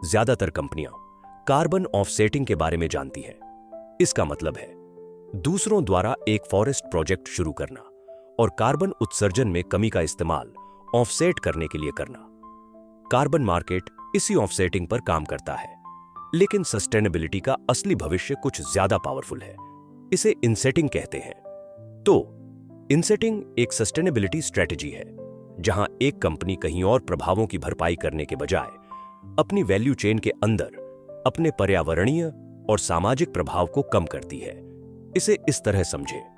ज्यादातर कंपनियां carbon offsetting के बारे में जानती हैं। इसका मतलब है दूसरों द्वारा एक फॉरेस्ट प्रोजेक्ट शुरू करना और कार्बन उत्सर्जन में कमी का इस्तेमाल ऑफसेट करने के लिए करना। कार्बन मार्केट इसी ऑफसेटिंग पर काम करता है, लेकिन सस्टेनेबिलिटी का असली भविष्य कुछ ज्यादा पावरफुल है। इसे इनसेटिंग कहते हैं। तो इनसेटिंग एक सस्टेनेबिलिटी स्ट्रेटजी है, जहां एक कंपनी कहीं और प्रभावों की भरपाई करने के बजाय अपनी वैल्यू चेन के अंदर अपने पर्यावरणीय और सामाजिक प्रभाव को कम करती है। इसे इस तरह समझें।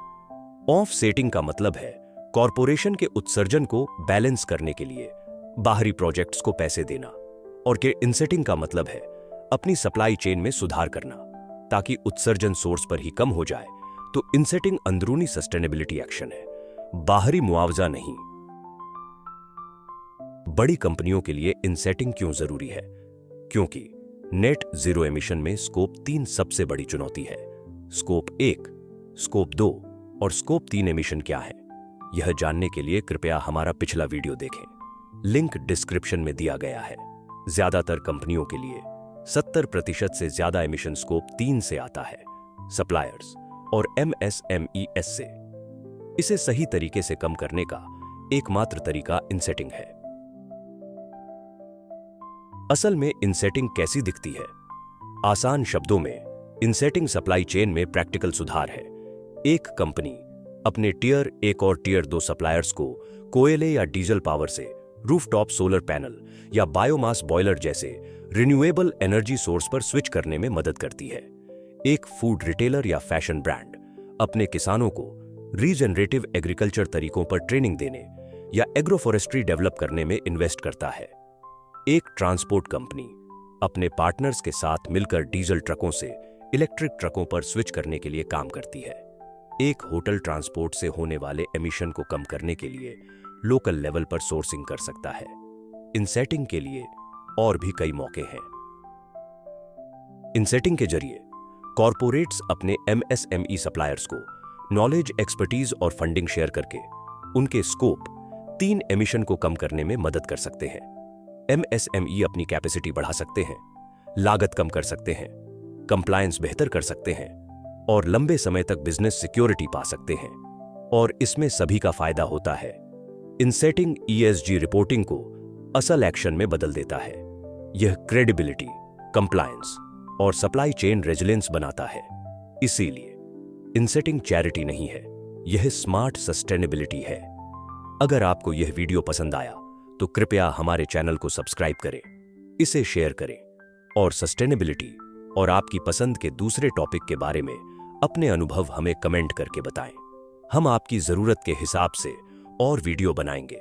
ऑफसेटिंग का मतलब है कॉरपोरेशन के उत्सर्जन को बैलेंस करने के लिए बाहरी प्रोजेक्ट्स को पैसे देना, और इनसेटिंग का मतलब है अपनी सप्लाई चेन में सुधार करना ताकि उत्सर्जन सोर्स पर ही कम हो जाए। तो इनसेटिंग अंदरूनी सस्टेनेबिलिटी एक्शन है, बाहरी मुआवजा नहीं। बड़ी कंपनियों के लिए इनसेटिंग क्यों जरूरी है? क्योंकि नेट जीरो एमिशन में स्कोप 3 सबसे बड़ी चुनौती है। स्कोप 1, स्कोप 2 और स्कोप 3 एमिशन क्या है? यह जानने के लिए कृपया हमारा पिछला वीडियो देखें, लिंक डिस्क्रिप्शन में दिया गया है। ज्यादातर कंपनियों के लिए 70% से ज्यादा एमिशन स्कोप 3 से आता है, सप्लायर्स और MSMEs से। इसे सही तरीके से कम करने का एकमात्र तरीका इनसेटिंग है। असल में इनसेटिंग कैसी दिखती है? आसान शब्दों में, इनसेटिंग सप्लाई चेन में प्रैक्टिकल सुधार है। एक कंपनी अपने टियर 1 और टियर 2 सप्लायर्स को कोयले या डीजल पावर से रूफटॉप सोलर पैनल या बायोमास बॉयलर जैसे रिन्यूएबल एनर्जी सोर्स पर स्विच करने में मदद करती है। एक फूड रिटेलर या फैशन ब्रांड अपने किसानों को रीजनरेटिव एग्रीकल्चर तरीकों पर ट्रेनिंग देने या एग्रोफोरेस्ट्री डेवलप करने में इन्वेस्ट करता है। एक ट्रांसपोर्ट कंपनी अपने पार्टनर्स के साथ मिलकर डीजल ट्रकों से इलेक्ट्रिक ट्रकों पर स्विच करने के लिए काम करती है। एक होटल ट्रांसपोर्ट से होने वाले एमिशन को कम करने के लिए लोकल लेवल पर सोर्सिंग कर सकता है। इनसेटिंग के लिए और भी कई मौके हैं। इनसेटिंग के जरिए कॉरपोरेट्स अपने MSME सप्लायर्स को नॉलेज, एक्सपर्टीज और फंडिंग शेयर करके उनके स्कोप 3 एमिशन को कम करने में मदद कर सकते हैं। MSME अपनी कैपेसिटी बढ़ा सकते हैं, लागत कम कर सकते हैं, कंप्लायंस बेहतर कर सकते हैं और लंबे समय तक बिजनेस सिक्योरिटी पा सकते हैं, और इसमें सभी का फायदा होता है। इनसेटिंग ESG रिपोर्टिंग को असल एक्शन में बदल देता है। यह क्रेडिबिलिटी, कंप्लायंस और सप्लाई चेन रेजिलियंस बनाता है। इसीलिए इनसेटिंग चैरिटी नहीं है, यह स्मार्ट सस्टेनेबिलिटी है। अगर आपको यह वीडियो पसंद आया तो कृपया हमारे चैनल को सब्सक्राइब करें, इसे शेयर करें और सस्टेनेबिलिटी और आपकी पसंद के दूसरे टॉपिक के बारे में अपने अनुभव हमें कमेंट करके बताएं। हम आपकी जरूरत के हिसाब से और वीडियो बनाएंगे।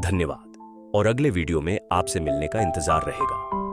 धन्यवाद, और अगले वीडियो में आपसे मिलने का इंतजार रहेगा।